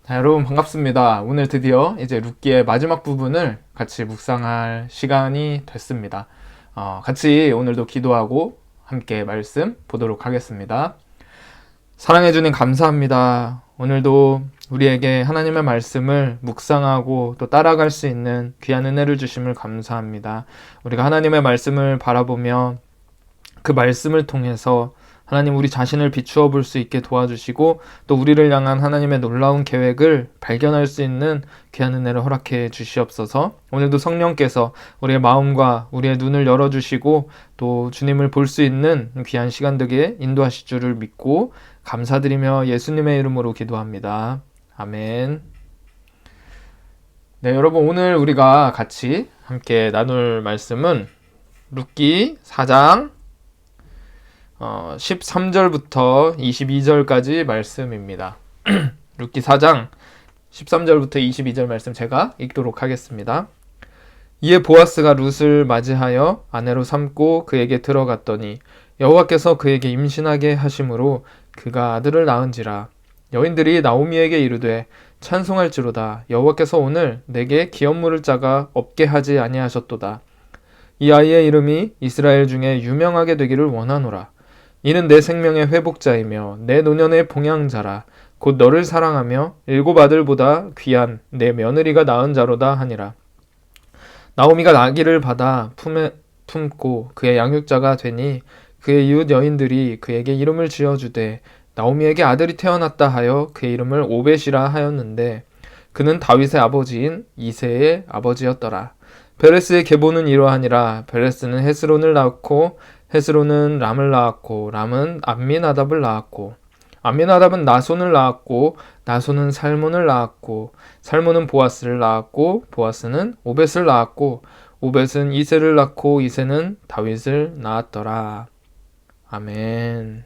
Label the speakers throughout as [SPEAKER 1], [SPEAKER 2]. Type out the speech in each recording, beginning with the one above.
[SPEAKER 1] 자, 여러분 반갑습니다. 오늘 드디어 이제 룻기의 마지막 부분을 같이 묵상할 시간이 됐습니다. 같이 오늘도 기도하고 함께 말씀 보도록 하겠습니다. 사랑해 주님 감사합니다. 오늘도 우리에게 하나님의 말씀을 묵상하고 또 따라갈 수 있는 귀한 은혜를 주심을 감사합니다. 우리가 하나님의 말씀을 바라보며 그 말씀을 통해서 하나님 우리 자신을 비추어 볼 수 있게 도와주시고 또 우리를 향한 하나님의 놀라운 계획을 발견할 수 있는 귀한 은혜를 허락해 주시옵소서. 오늘도 성령께서 우리의 마음과 우리의 눈을 열어주시고 또 주님을 볼 수 있는 귀한 시간 되게 인도하실 줄을 믿고 감사드리며 예수님의 이름으로 기도합니다. 아멘. 네, 여러분 오늘 우리가 같이 함께 나눌 말씀은 룻기 4장 13절부터 22절까지 말씀입니다. 룻기 4장 13절부터 22절 말씀 제가 읽도록 하겠습니다. 이에 보아스가 룻을 맞이하여 아내로 삼고 그에게 들어갔더니 여호와께서 그에게 임신하게 하심으로 그가 아들을 낳은지라. 여인들이 나오미에게 이르되 찬송할지로다. 여호와께서 오늘 내게 기업물을 짜가 없게 하지 아니하셨도다. 이 아이의 이름이 이스라엘 중에 유명하게 되기를 원하노라. 이는 내 생명의 회복자이며 내 노년의 봉양자라. 곧 너를 사랑하며 일곱 아들보다 귀한 내 며느리가 낳은 자로다 하니라. 나오미가 아기를 받아 품고 그의 양육자가 되니 그의 이웃 여인들이 그에게 이름을 지어주되 나오미에게 아들이 태어났다 하여 그의 이름을 오벳이라 하였는데 그는 다윗의 아버지인 이새의 아버지였더라. 베레스의 계보는 이러하니라. 베레스는 헤스론을 낳고 헤스론은 람을 낳았고 람은 암미나답을 낳았고 암미나답은 나손을 낳았고 나손은 살몬을 낳았고 살몬은 보아스를 낳았고 보아스는 오벳을 낳았고 오벳은 이새를 낳고 이새는 다윗을 낳았더라. 아멘.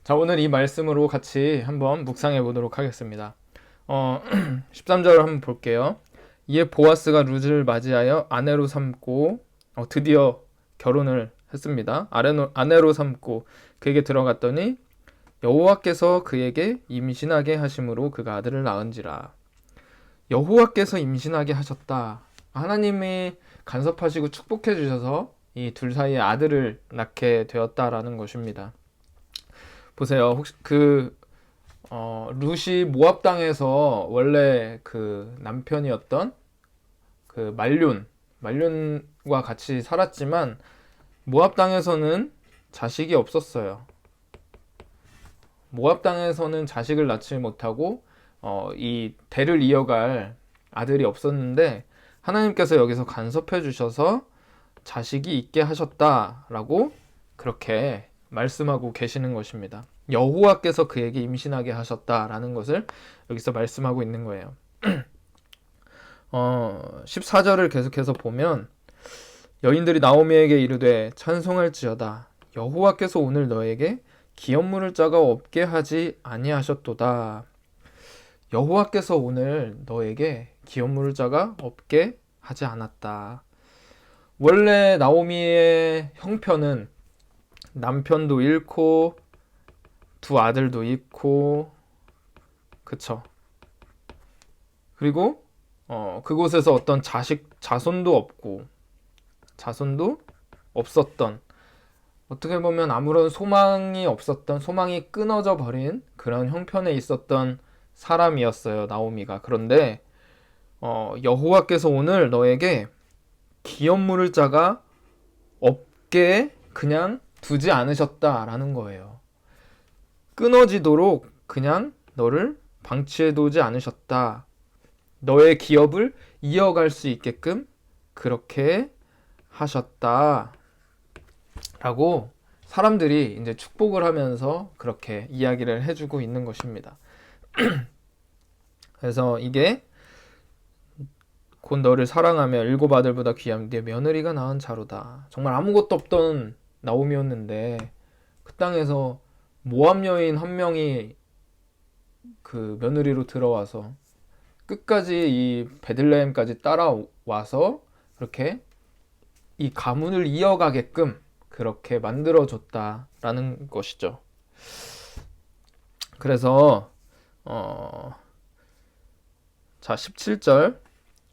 [SPEAKER 1] 자, 오늘 이 말씀으로 같이 한번 묵상해 보도록 하겠습니다. 13절을 한번 볼게요. 이에 보아스가 룻을 맞이하여 아내로 삼고 드디어 결혼을 했습니다. 아내로 삼고 그에게 들어갔더니 여호와께서 그에게 임신하게 하심으로 그가 아들을 낳은지라. 여호와께서 임신하게 하셨다. 하나님이 간섭하시고 축복해 주셔서 이 둘 사이에 아들을 낳게 되었다라는 것입니다. 보세요. 혹시 룻이 모압 땅에서 원래 그 남편이었던 그 말륜과 같이 살았지만 모압 땅에서는 자식이 없었어요. 모압 땅에서는 자식을 낳지 못하고 이 대를 이어갈 아들이 없었는데 하나님께서 여기서 간섭해 주셔서 자식이 있게 하셨다라고 그렇게 말씀하고 계시는 것입니다. 여호와께서 그에게 임신하게 하셨다라는 것을 여기서 말씀하고 있는 거예요. 14절을 계속해서 보면 여인들이 나오미에게 이르되 찬송할지어다. 여호와께서 오늘 너에게 기업물을 짜가 없게 하지 아니하셨도다. 여호와께서 오늘 너에게 기업물을 짜가 없게 하지 않았다. 원래 나오미의 형편은 남편도 잃고 두 아들도 잃고 그쵸. 그리고 그곳에서 어떤 자손도 없었던 어떻게 보면 아무런 소망이 없었던 소망이 끊어져 버린 그런 형편에 있었던 사람이었어요, 나오미가. 그런데 여호와께서 오늘 너에게 기업물을 짜가 없게 그냥 두지 않으셨다라는 거예요. 끊어지도록 그냥 너를 방치해 두지 않으셨다. 너의 기업을 이어갈 수 있게끔 그렇게 하셨다. 라고 사람들이 이제 축복을 하면서 그렇게 이야기를 해주고 있는 것입니다. 그래서 이게 곧 너를 사랑하며 일곱 아들보다 귀한 네 며느리가 낳은 자로다. 정말 아무것도 없던 나오미였는데 그 땅에서 모압 여인 한 명이 그 며느리로 들어와서 끝까지 이 베들레헴까지 따라와서 그렇게 이 가문을 이어가게끔 그렇게 만들어줬다라는 것이죠. 그래서 자 17절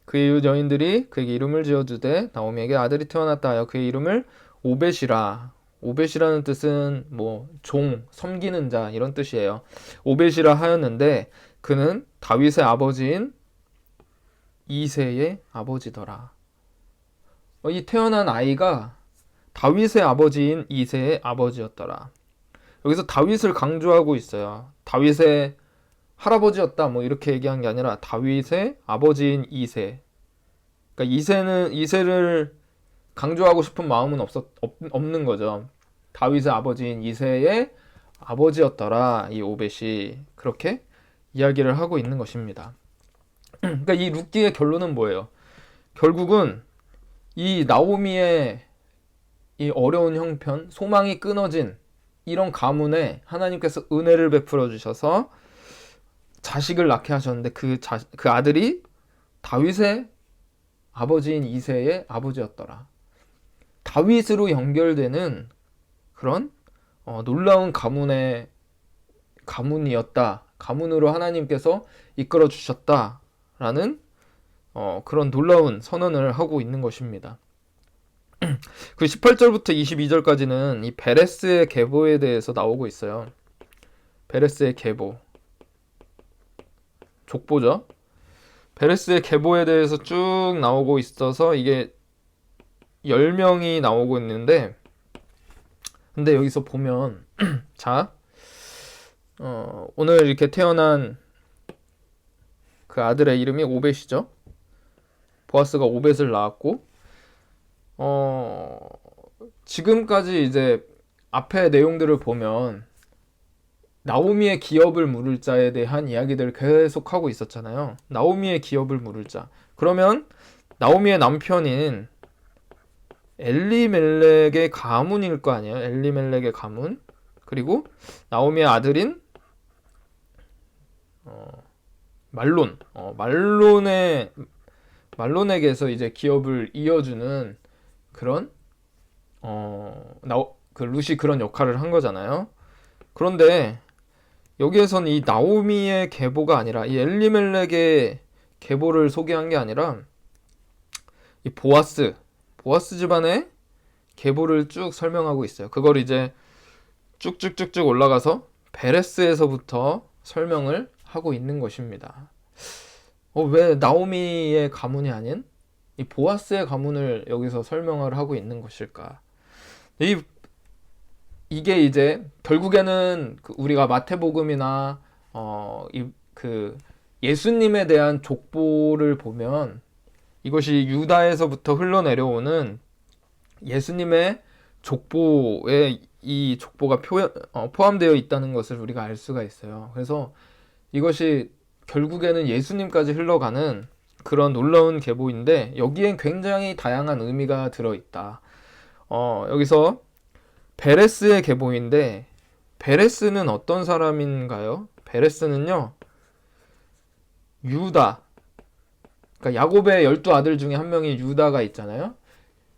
[SPEAKER 1] 그의 이웃 여인들이 그에게 이름을 지어주되 나오미에게 아들이 태어났다 하여 그의 이름을 오벳이라. 오벳이라는 뜻은 뭐 종, 섬기는 자 이런 뜻이에요. 오벳이라 하였는데 그는 다윗의 아버지인 이새의 아버지더라. 이 태어난 아이가 다윗의 아버지인 이새의 아버지였더라. 여기서 다윗을 강조하고 있어요. 다윗의 할아버지였다 뭐 이렇게 얘기한 게 아니라 다윗의 아버지인 이새. 그러니까 이새를 강조하고 싶은 마음은 없는 거죠. 다윗의 아버지인 이새의 아버지였더라. 이 오벳이 그렇게 이야기를 하고 있는 것입니다. 그러니까 이 룻기의 결론은 뭐예요? 결국은 이 나오미의 이 어려운 형편, 소망이 끊어진 이런 가문에 하나님께서 은혜를 베풀어 주셔서 자식을 낳게 하셨는데 그 아들이 다윗의 아버지인 이새의 아버지였더라. 다윗으로 연결되는 그런 놀라운 가문이었다. 가문으로 하나님께서 이끌어 주셨다라는 그런 놀라운 선언을 하고 있는 것입니다. 그 18절부터 22절까지는 이 베레스의 계보에 대해서 나오고 있어요. 베레스의 계보. 족보죠. 베레스의 계보에 대해서 쭉 나오고 있어서 이게 10명이 나오고 있는데 근데 여기서 보면 자 오늘 이렇게 태어난 그 아들의 이름이 오벳이죠. 보아스가 오벳을 낳았고 지금까지 이제 앞에 내용들을 보면 나오미의 기업을 물을 자에 대한 이야기들을 계속 하고 있었잖아요. 나오미의 기업을 물을 자. 그러면 나오미의 남편인 엘리멜렉의 가문일 거 아니에요. 엘리멜렉의 가문. 그리고 나오미의 아들인 말론. 말론에게서 이제 기업을 이어주는 그런 그 룻이 그런 역할을 한 거잖아요. 그런데 여기에서는 이 나오미의 계보가 아니라 이 엘리멜렉의 계보를 소개한 게 아니라 이 보아스 집안의 계보를 쭉 설명하고 있어요. 그걸 이제 쭉쭉쭉쭉 올라가서 베레스에서부터 설명을 하고 있는 것입니다. 왜 나오미의 가문이 아닌 이 보아스의 가문을 여기서 설명을 하고 있는 것일까? 이게 이제 결국에는 우리가 마태복음이나 예수님에 대한 족보를 보면 이것이 유다에서부터 흘러내려오는 예수님의 족보에 이 족보가 포함되어 있다는 것을 우리가 알 수가 있어요. 그래서 이것이 결국에는 예수님까지 흘러가는 그런 놀라운 계보인데 여기엔 굉장히 다양한 의미가 들어있다. 여기서 베레스의 계보인데 베레스는 어떤 사람인가요? 베레스는요 유다, 그러니까 야곱의 12아들 중에 한 명이 유다가 있잖아요.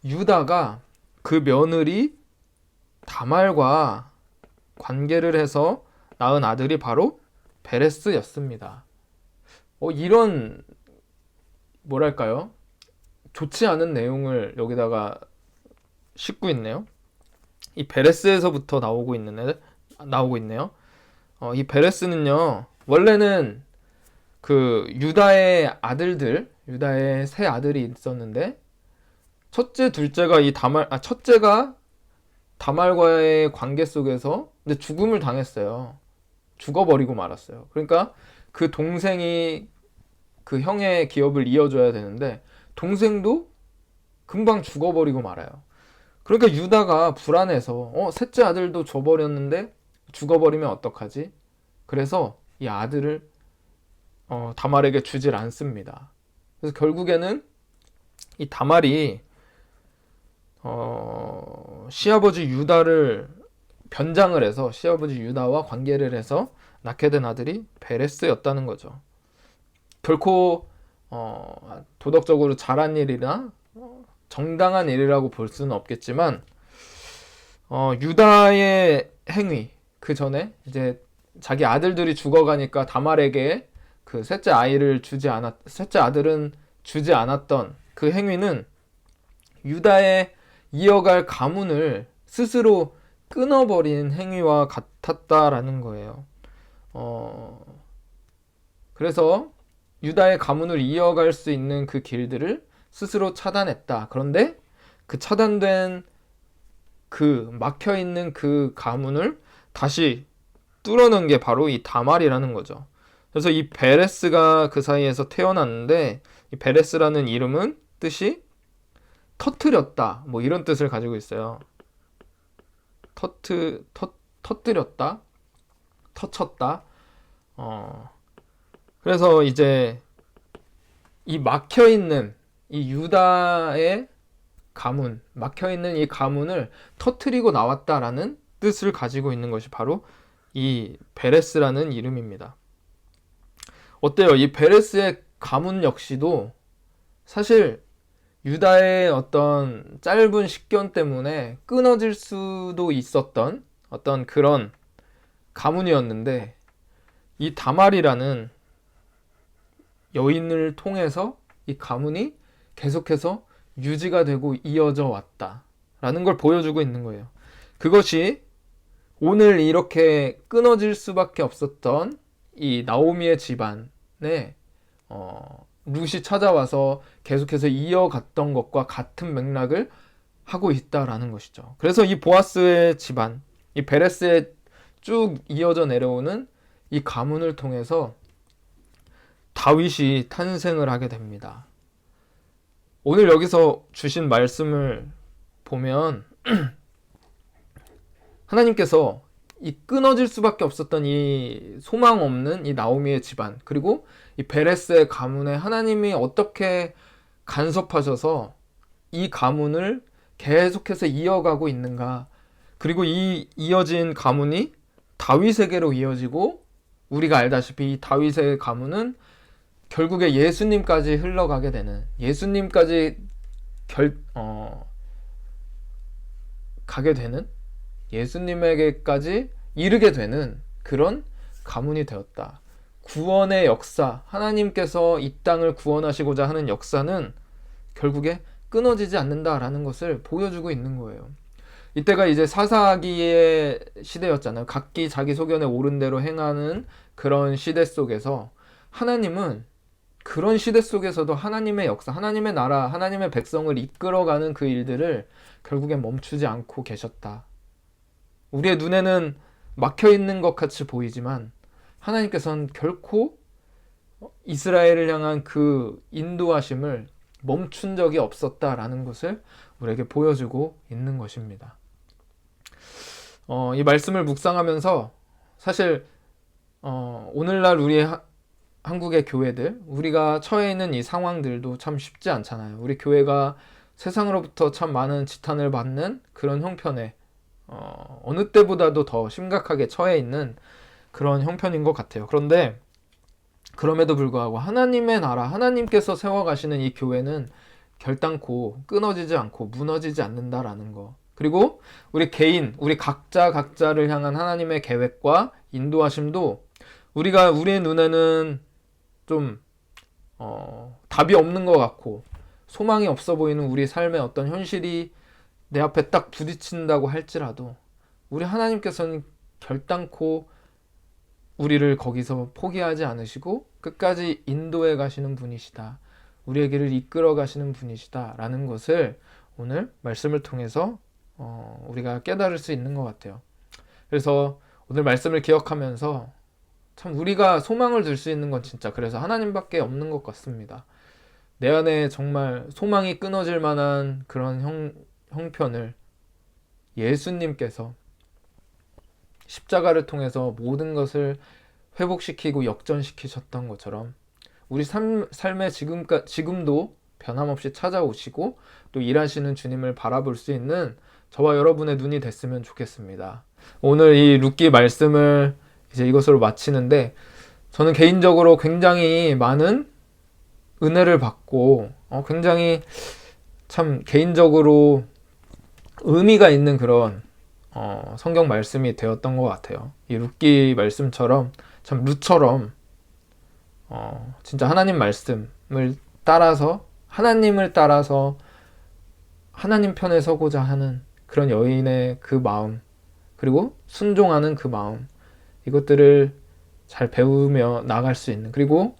[SPEAKER 1] 유다가 그 며느리 다말과 관계를 해서 낳은 아들이 바로 베레스였습니다. 이런 뭐랄까요? 좋지 않은 내용을 여기다가 싣고 있네요. 이 베레스에서부터 나오고 있네요. 이 베레스는요, 원래는 그 유다의 세 아들이 있었는데, 첫째가 다말과의 관계 속에서 근데 죽음을 당했어요. 죽어버리고 말았어요. 그러니까 그 동생이 그 형의 기업을 이어줘야 되는데, 동생도 금방 죽어버리고 말아요. 그러니까 유다가 불안해서 셋째 아들도 줘버렸는데 죽어버리면 어떡하지? 그래서 이 아들을 다말에게 주질 않습니다. 그래서 결국에는 이 다말이 시아버지 유다를 변장을 해서 시아버지 유다와 관계를 해서 낳게 된 아들이 베레스였다는 거죠. 결코 도덕적으로 잘한 일이나 정당한 일이라고 볼 수는 없겠지만 유다의 행위, 그 전에 이제 자기 아들들이 죽어가니까 다말에게 그 셋째 아들은 주지 않았던 그 행위는 유다의 이어갈 가문을 스스로 끊어버린 행위와 같았다라는 거예요. 그래서 유다의 가문을 이어갈 수 있는 그 길들을 스스로 차단했다. 그런데 그 차단된 그 막혀있는 그 가문을 다시 뚫어놓은 게 바로 이 다말이라는 거죠. 그래서 이 베레스가 그 사이에서 태어났는데, 이 베레스라는 이름은 뜻이 터뜨렸다, 뭐 이런 뜻을 가지고 있어요. 터뜨렸다, 터쳤다. 그래서 이제 이 막혀있는 이 유다의 가문, 막혀있는 이 가문을 터뜨리고 나왔다라는 뜻을 가지고 있는 것이 바로 이 베레스라는 이름입니다. 어때요? 이 베레스의 가문 역시도 사실 유다의 어떤 짧은 식견 때문에 끊어질 수도 있었던 어떤 그런 가문이었는데, 이 다말이라는 여인을 통해서 이 가문이 계속해서 유지가 되고 이어져 왔다라는 걸 보여주고 있는 거예요. 그것이 오늘 이렇게 끊어질 수밖에 없었던 이 나오미의 집안에 룻이 찾아와서 계속해서 이어갔던 것과 같은 맥락을 하고 있다라는 것이죠. 그래서 이 보아스의 집안, 이 베레스에 쭉 이어져 내려오는 이 가문을 통해서 다윗이 탄생을 하게 됩니다. 오늘 여기서 주신 말씀을 보면 하나님께서 이 끊어질 수밖에 없었던 이 소망 없는 이 나오미의 집안, 그리고 이 베레스의 가문에 하나님이 어떻게 간섭하셔서 이 가문을 계속해서 이어가고 있는가, 그리고 이 이어진 가문이 다윗에게로 이어지고, 우리가 알다시피 이 다윗의 가문은 결국에 예수님까지 흘러가게 되는, 예수님까지 가게 되는, 예수님에게까지 이르게 되는 그런 가문이 되었다. 구원의 역사, 하나님께서 이 땅을 구원하시고자 하는 역사는 결국에 끊어지지 않는다라는 것을 보여주고 있는 거예요. 이때가 이제 사사기의 시대였잖아요. 각기 자기 소견에 옳은 대로 행하는 그런 시대 속에서 하나님은 그런 시대 속에서도 하나님의 역사, 하나님의 나라, 하나님의 백성을 이끌어가는 그 일들을 결국에 멈추지 않고 계셨다. 우리의 눈에는 막혀있는 것 같이 보이지만 하나님께서는 결코 이스라엘을 향한 그 인도하심을 멈춘 적이 없었다라는 것을 우리에게 보여주고 있는 것입니다. 이 말씀을 묵상하면서 사실 오늘날 우리 한국의 교회들, 우리가 처해 있는 이 상황들도 참 쉽지 않잖아요. 우리 교회가 세상으로부터 참 많은 지탄을 받는 그런 형편에 어느 때보다도 더 심각하게 처해 있는 그런 형편인 것 같아요. 그런데 그럼에도 불구하고 하나님의 나라, 하나님께서 세워가시는 이 교회는 결단코 끊어지지 않고 무너지지 않는다라는 거. 그리고 우리 개인, 우리 각자를 향한 하나님의 계획과 인도하심도 우리의 눈에는 좀 답이 없는 것 같고 소망이 없어 보이는 우리 삶의 어떤 현실이 내 앞에 딱 부딪힌다고 할지라도 우리 하나님께서는 결단코 우리를 거기서 포기하지 않으시고 끝까지 인도해 가시는 분이시다. 우리의 길을 이끌어 가시는 분이시다. 라는 것을 오늘 말씀을 통해서 우리가 깨달을 수 있는 것 같아요. 그래서 오늘 말씀을 기억하면서 참 우리가 소망을 둘 수 있는 건 진짜 그래서 하나님밖에 없는 것 같습니다. 내 안에 정말 소망이 끊어질 만한 그런 형편을 예수님께서 십자가를 통해서 모든 것을 회복시키고 역전시키셨던 것처럼 우리 삶의 지금도 변함없이 찾아오시고 또 일하시는 주님을 바라볼 수 있는 저와 여러분의 눈이 됐으면 좋겠습니다. 오늘 이 룻기 말씀을 이제 이것으로 마치는데 저는 개인적으로 굉장히 많은 은혜를 받고 굉장히 참 개인적으로 의미가 있는 그런 성경 말씀이 되었던 것 같아요. 이 룻기 말씀처럼 참 룻처럼 진짜 하나님 말씀을 따라서 하나님을 따라서 하나님 편에 서고자 하는 그런 여인의 그 마음, 그리고 순종하는 그 마음, 이것들을 잘 배우며 나갈 수 있는, 그리고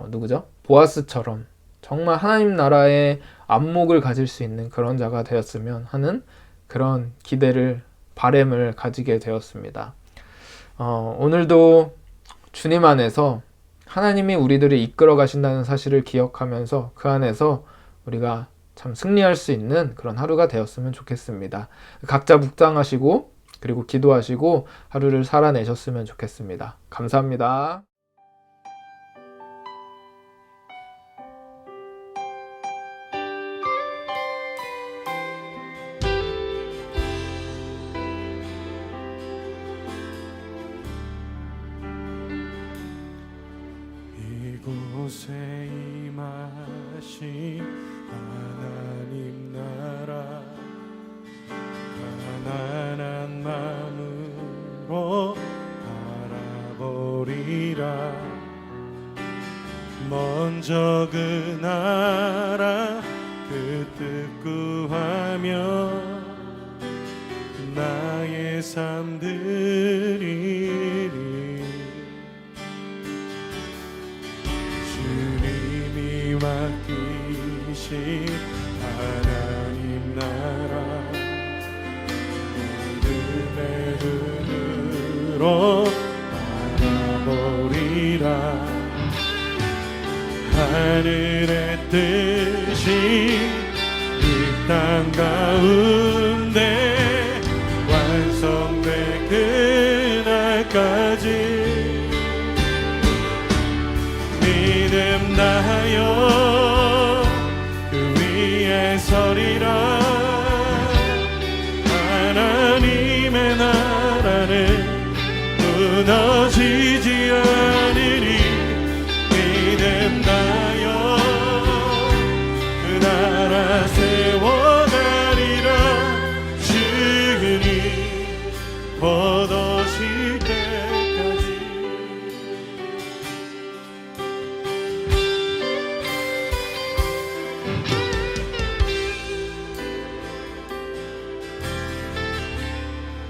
[SPEAKER 1] 누구죠? 보아스처럼 정말 하나님 나라의 안목을 가질 수 있는 그런 자가 되었으면 하는 그런 기대를, 바램을 가지게 되었습니다. 오늘도 주님 안에서 하나님이 우리들을 이끌어 가신다는 사실을 기억하면서 그 안에서 우리가 참 승리할 수 있는 그런 하루가 되었으면 좋겠습니다. 각자 묵상하시고 그리고 기도하시고 하루를 살아내셨으면 좋겠습니다. 감사합니다.
[SPEAKER 2] 이곳에 임하신 하나님 나라, 가난한 마음으로 바라보리라. 먼저 그 나라 그 뜻 구하며 나의 삶 드리리. 주님이 맡기신 하나님 나라, 믿음의 눈으로 바라보리라. 하늘의 뜻이 이 땅 가운데 완성될 그날까지 믿음 다하여 그 위에 서리라. 하나님의 나라는 무너지지 않으리. 믿음 다하여 그 나라 세워가리라. 주님 곧 오실 때까지.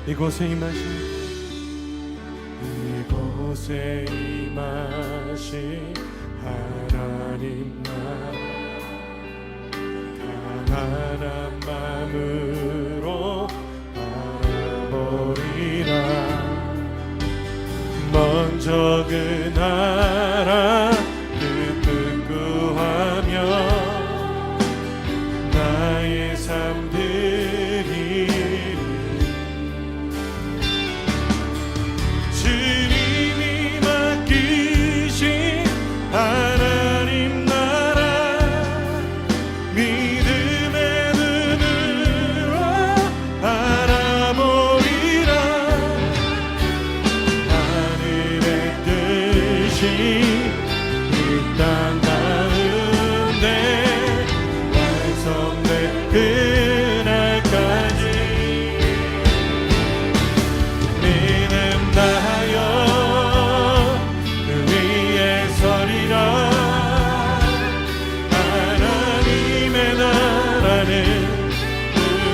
[SPEAKER 2] 이곳에 임하신 하나님 나라, 가난한 마음으로 바라보리라. 먼저 그 나라 그 뜻 구하며 나의 삶 드리리. 주님이 맡기신 하나님 나라, 믿음의 눈으로 바라보리라. 하늘의 뜻이 이 땅 가운데 완성될 그날까지 믿음 다하여 그 위에 서리라. 하나님의 나라는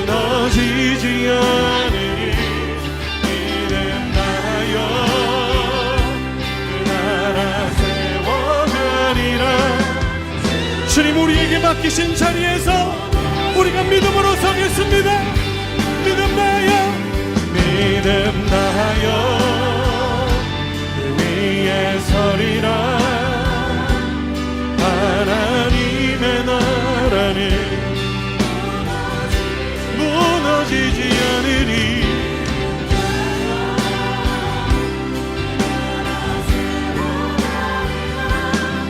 [SPEAKER 2] 무너지지 않으리. 믿음 다하여 그 나라 세워가리라. 주님 우리에게 맡기신 자리에서 우리가 믿음으로 서겠습니다. 믿음 다하여 그 위에 서리라. 하나님의 나라는 무너지지 않으리.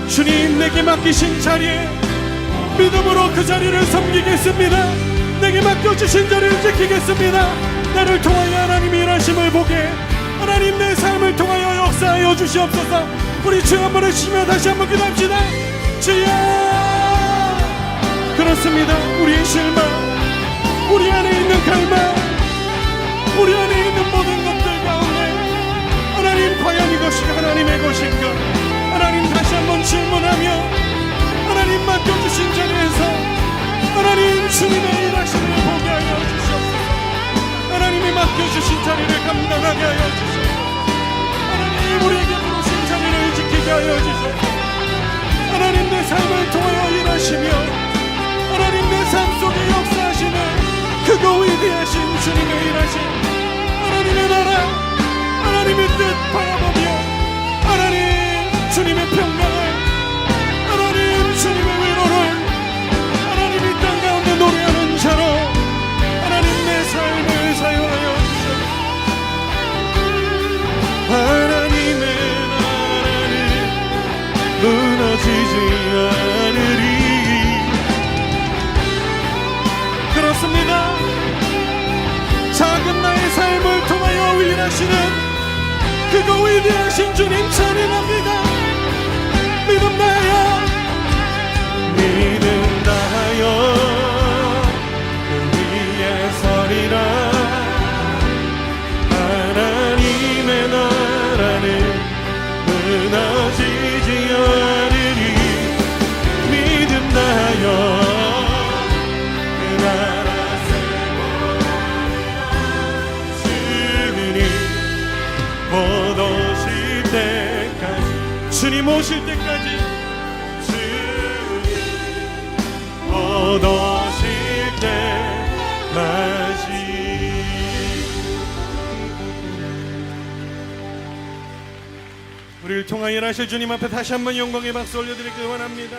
[SPEAKER 2] 주님 내게 맡기신 자리에 믿음으로 그 자리를 섬기겠습니다. 내게 맡겨주신 자리를 지키겠습니다. 나를 통하여 하나님이 일하심을 보게, 하나님 내 삶을 통하여 역사하여 주시옵소서. 우리 주 한번 외치며 다시 한번 기도합시다. 주여, 그 그렇습니다. 우리의 실망, 우리 안에 있는 갈망, 우리 안에 있는 모든 것들 가운데 하나님 과연 이것이 하나님의 것인가? 하나님 다시 한번 질문하며 하나님 맡겨주신 자리에서 하나님 주님의 일하심을 보게 하여 주시옵소서. 하나님이 맡겨주신 자리를 감당하게 하여 주시옵소서. 하나님 우리에게 부르신 자리를 지키게 하여 주시옵소서. 하나님 내 삶을 통하여 일하시며 하나님 내 삶 속에 역사하시는 크고 위대하신 주님의 일하심, 하나님의 나라, 하나님의 뜻 바라보며 하나님 주님의 평강을, 하나님 주님의 위로를 하나님 이 땅 가운데 노래하는 자로 하나님 내 삶을 사용하여 주시옵소서. 하나님의 나라는 무너지지 않으리. 그렇습니다. 작은 나의 삶을 통하여 일하시는 그거 위대하신 주님 찬양합니다. 믿음 다하여, 믿음 다하여 그 위에 서리라. 하나님의 나라는 무너지지 않으리. 믿음 다하여 그 나라 곧 오실 때까지, 주님 오실 때까지, 주님 곧 오실 때까지. 우리를 통하여 일하실 주님 앞에 다시 한번 영광의 박수 올려드리길 원합니다.